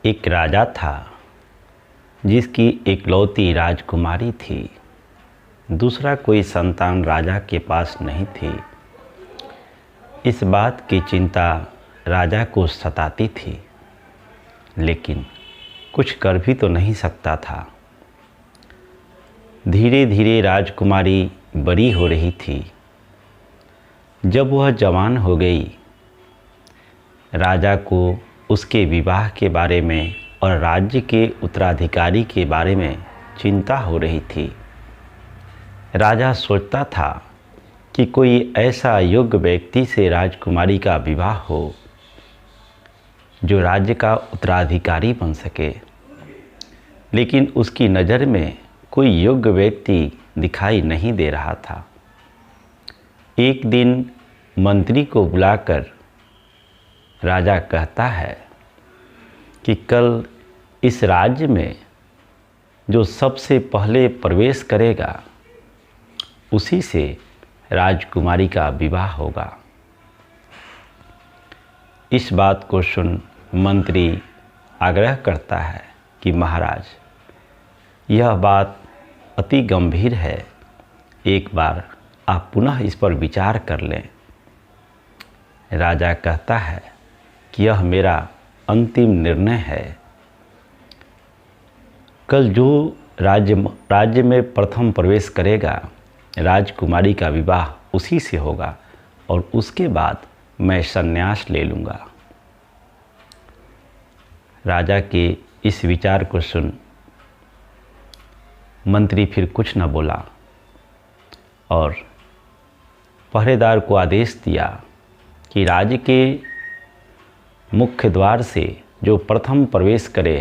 एक राजा था जिसकी इकलौती राजकुमारी थी। दूसरा कोई संतान राजा के पास नहीं थी। इस बात की चिंता राजा को सताती थी, लेकिन कुछ कर भी तो नहीं सकता था। धीरे धीरे राजकुमारी बड़ी हो रही थी। जब वह जवान हो गई, राजा को उसके विवाह के बारे में और राज्य के उत्तराधिकारी के बारे में चिंता हो रही थी। राजा सोचता था कि कोई ऐसा योग्य व्यक्ति से राजकुमारी का विवाह हो जो राज्य का उत्तराधिकारी बन सके, लेकिन उसकी नज़र में कोई योग्य व्यक्ति दिखाई नहीं दे रहा था। एक दिन मंत्री को बुलाकर राजा कहता है कि कल इस राज्य में जो सबसे पहले प्रवेश करेगा उसी से राजकुमारी का विवाह होगा। इस बात को सुन मंत्री आग्रह करता है कि महाराज, यह बात अति गंभीर है, एक बार आप पुनः इस पर विचार कर लें। राजा कहता है कि यह मेरा अंतिम निर्णय है। कल जो राज्य में प्रथम प्रवेश करेगा, राजकुमारी का विवाह उसी से होगा और उसके बाद मैं संन्यास ले लूँगा। राजा के इस विचार को सुन मंत्री फिर कुछ न बोला और पहरेदार को आदेश दिया कि राज्य के मुख्य द्वार से जो प्रथम प्रवेश करे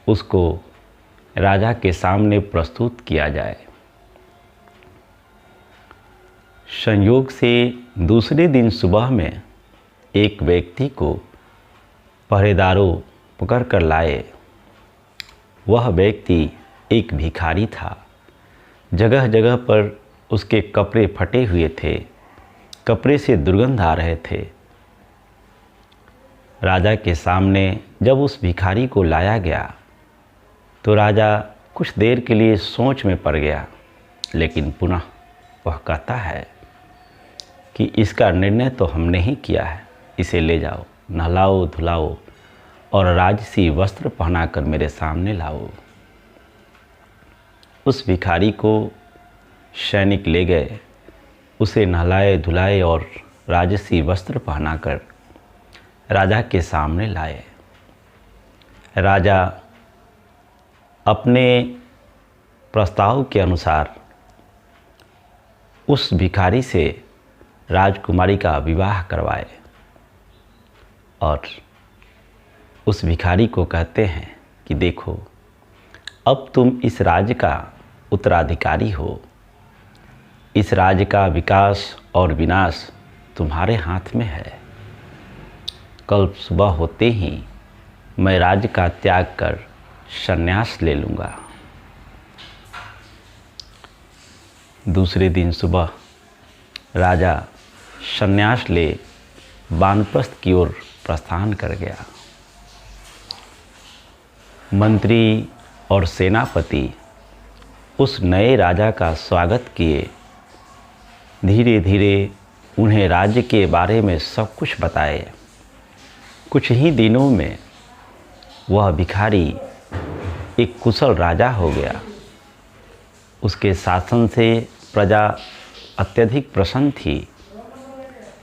उसको राजा के सामने प्रस्तुत किया जाए। संयोग से दूसरे दिन सुबह में एक व्यक्ति को पहरेदारों पकड़ कर लाए। वह व्यक्ति एक भिखारी था। जगह जगह पर उसके कपड़े फटे हुए थे, कपड़े से दुर्गंध आ रहे थे। राजा के सामने जब उस भिखारी को लाया गया तो राजा कुछ देर के लिए सोच में पड़ गया, लेकिन पुनः वह कहता है कि इसका निर्णय तो हमने ही किया है, इसे ले जाओ, नहलाओ धुलाओ और राजसी वस्त्र पहनाकर मेरे सामने लाओ। उस भिखारी को सैनिक ले गए, उसे नहलाए धुलाए और राजसी वस्त्र पहनाकर राजा के सामने लाए। राजा अपने प्रस्ताव के अनुसार उस भिखारी से राजकुमारी का विवाह करवाए और उस भिखारी को कहते हैं कि देखो, अब तुम इस राज्य का उत्तराधिकारी हो। इस राज्य का विकास और विनाश तुम्हारे हाथ में है। कल सुबह होते ही मैं राज्य का त्याग कर संन्यास ले लूँगा। दूसरे दिन सुबह राजा संन्यास ले वानप्रस्थ की ओर प्रस्थान कर गया। मंत्री और सेनापति उस नए राजा का स्वागत किए। धीरे धीरे उन्हें राज्य के बारे में सब कुछ बताए। कुछ ही दिनों में वह भिखारी एक कुशल राजा हो गया। उसके शासन से प्रजा अत्यधिक प्रसन्न थी।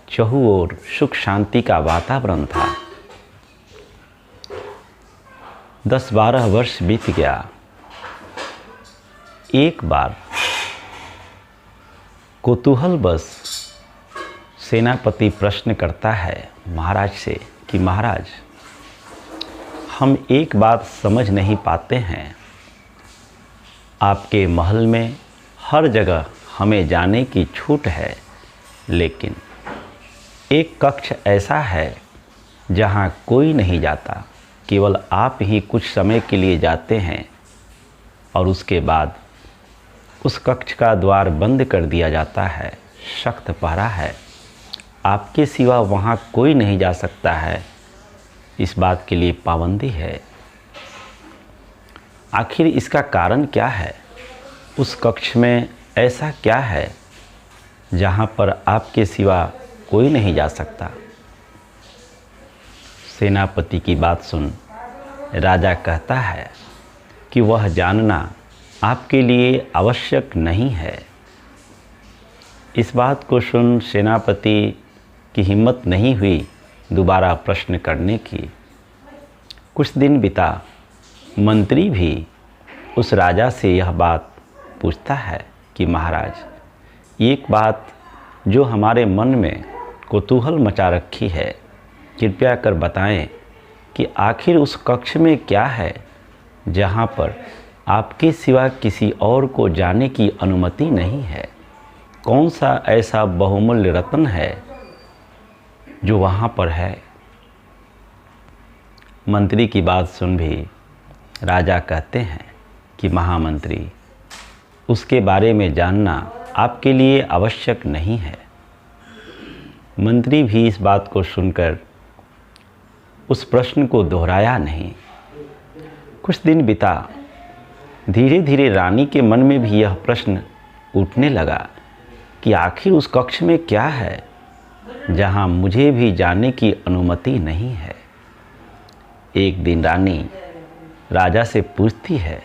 चहुं ओर सुख शांति का वातावरण था। 10-12 वर्ष बीत गया। एक बार कौतूहलवश सेनापति प्रश्न करता है महाराज से कि महाराज, हम एक बात समझ नहीं पाते हैं। आपके महल में हर जगह हमें जाने की छूट है, लेकिन एक कक्ष ऐसा है जहाँ कोई नहीं जाता, केवल आप ही कुछ समय के लिए जाते हैं और उसके बाद उस कक्ष का द्वार बंद कर दिया जाता है। सख्त पहरा है, आपके सिवा वहाँ कोई नहीं जा सकता है। इस बात के लिए पाबंदी है। आखिर इसका कारण क्या है? उस कक्ष में ऐसा क्या है जहाँ पर आपके सिवा कोई नहीं जा सकता? सेनापति की बात सुन राजा कहता है कि वह जानना आपके लिए आवश्यक नहीं है। इस बात को सुन सेनापति की हिम्मत नहीं हुई दोबारा प्रश्न करने की। कुछ दिन बीता, मंत्री भी उस राजा से यह बात पूछता है कि महाराज, एक बात जो हमारे मन में कौतूहल मचा रखी है, कृपया कर बताएं कि आखिर उस कक्ष में क्या है जहाँ पर आपके सिवा किसी और को जाने की अनुमति नहीं है? कौन सा ऐसा बहुमूल्य रत्न है जो वहाँ पर है? मंत्री की बात सुन भी राजा कहते हैं कि महामंत्री, उसके बारे में जानना आपके लिए आवश्यक नहीं है। मंत्री भी इस बात को सुनकर उस प्रश्न को दोहराया नहीं। कुछ दिन बीता, धीरे धीरे रानी के मन में भी यह प्रश्न उठने लगा कि आखिर उस कक्ष में क्या है जहाँ मुझे भी जाने की अनुमति नहीं है। एक दिन रानी राजा से पूछती है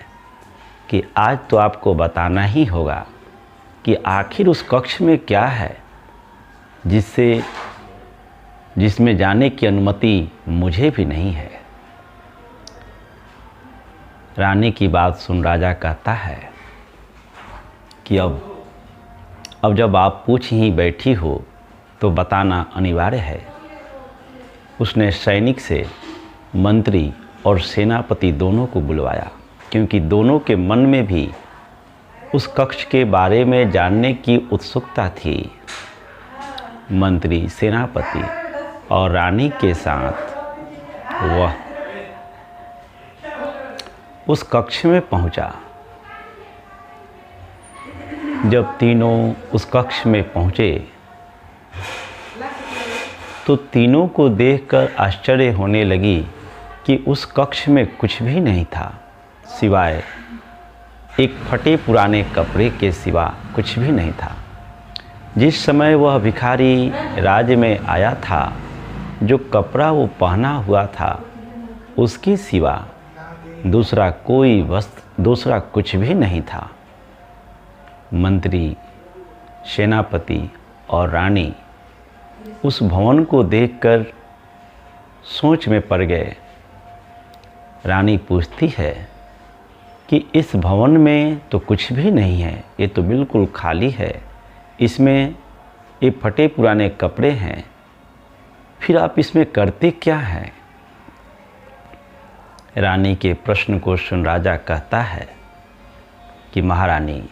कि आज तो आपको बताना ही होगा कि आखिर उस कक्ष में क्या है जिसमें जाने की अनुमति मुझे भी नहीं है। रानी की बात सुन राजा कहता है कि अब जब आप पूछ ही बैठी हो तो बताना अनिवार्य है। उसने सैनिक से मंत्री और सेनापति दोनों को बुलवाया, क्योंकि दोनों के मन में भी उस कक्ष के बारे में जानने की उत्सुकता थी। मंत्री, सेनापति और रानी के साथ वह उस कक्ष में पहुंचा। जब तीनों उस कक्ष में पहुंचे तो तीनों को देखकर आश्चर्य होने लगी कि उस कक्ष में कुछ भी नहीं था, सिवाय एक फटे पुराने कपड़े के सिवा कुछ भी नहीं था। जिस समय वह भिखारी राज्य में आया था, जो कपड़ा वो पहना हुआ था, उसके सिवा दूसरा कोई वस्त्र, दूसरा कुछ भी नहीं था। मंत्री, सेनापति और रानी उस भवन को देखकर सोच में पड़ गए। रानी पूछती है कि इस भवन में तो कुछ भी नहीं है, ये तो बिल्कुल खाली है, इसमें ये फटे पुराने कपड़े हैं, फिर आप इसमें करते क्या हैं? रानी के प्रश्न को सुन राजा कहता है कि महारानी,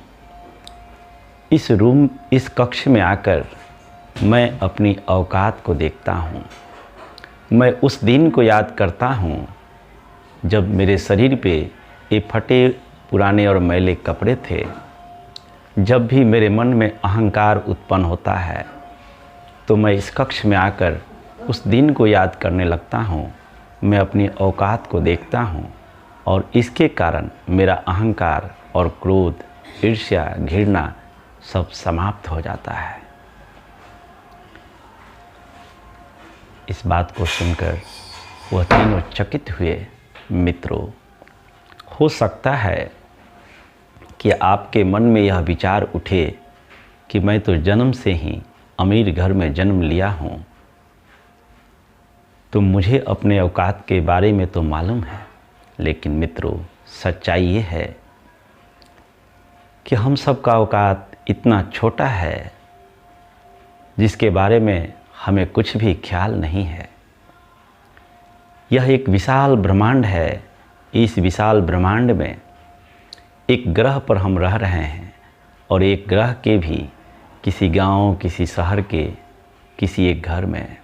इस कक्ष में आकर मैं अपनी औकात को देखता हूँ। मैं उस दिन को याद करता हूँ जब मेरे शरीर पे ये फटे पुराने और मैले कपड़े थे। जब भी मेरे मन में अहंकार उत्पन्न होता है तो मैं इस कक्ष में आकर उस दिन को याद करने लगता हूँ। मैं अपनी औकात को देखता हूँ और इसके कारण मेरा अहंकार और क्रोध, ईर्ष्या, घृणा सब समाप्त हो जाता है। इस बात को सुनकर वह तीनों चकित हुए। मित्रों, हो सकता है कि आपके मन में यह विचार उठे कि मैं तो जन्म से ही अमीर घर में जन्म लिया हूँ, तो मुझे अपने औकात के बारे में तो मालूम है। लेकिन मित्रों, सच्चाई ये है कि हम सब का औकात इतना छोटा है जिसके बारे में हमें कुछ भी ख्याल नहीं है। यह एक विशाल ब्रह्मांड है। इस विशाल ब्रह्मांड में एक ग्रह पर हम रह रहे हैं और एक ग्रह के भी किसी गांव, किसी शहर के किसी एक घर में,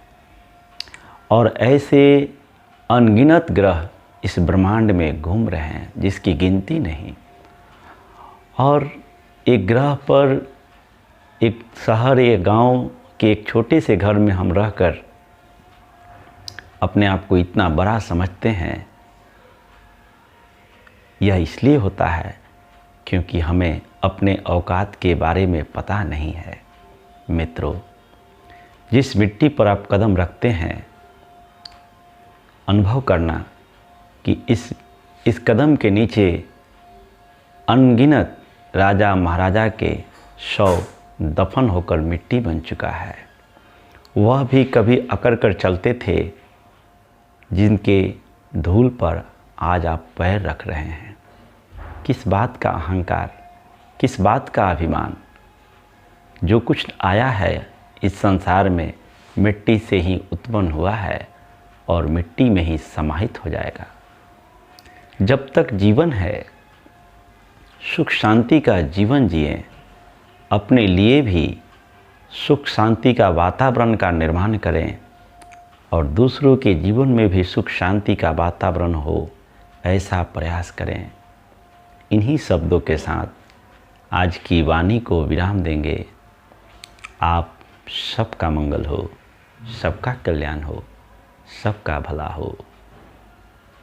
और ऐसे अनगिनत ग्रह इस ब्रह्मांड में घूम रहे हैं जिसकी गिनती नहीं। और एक ग्रह पर, एक शहर, एक गांव के एक छोटे से घर में हम रहकर अपने आप को इतना बड़ा समझते हैं, यह इसलिए होता है क्योंकि हमें अपने औकात के बारे में पता नहीं है। मित्रों, जिस मिट्टी पर आप कदम रखते हैं, अनुभव करना कि इस कदम के नीचे अनगिनत राजा महाराजा के शव दफन होकर मिट्टी बन चुका है। वह भी कभी अकड़ कर चलते थे, जिनके धूल पर आज आप पैर रख रहे हैं। किस बात का अहंकार, किस बात का अभिमान। जो कुछ आया है इस संसार में मिट्टी से ही उत्पन्न हुआ है और मिट्टी में ही समाहित हो जाएगा। जब तक जीवन है, सुख शांति का जीवन जिएं। अपने लिए भी सुख शांति का वातावरण का निर्माण करें और दूसरों के जीवन में भी सुख शांति का वातावरण हो, ऐसा प्रयास करें। इन्हीं शब्दों के साथ आज की वाणी को विराम देंगे। आप सबका मंगल हो, सबका कल्याण हो, सबका भला हो।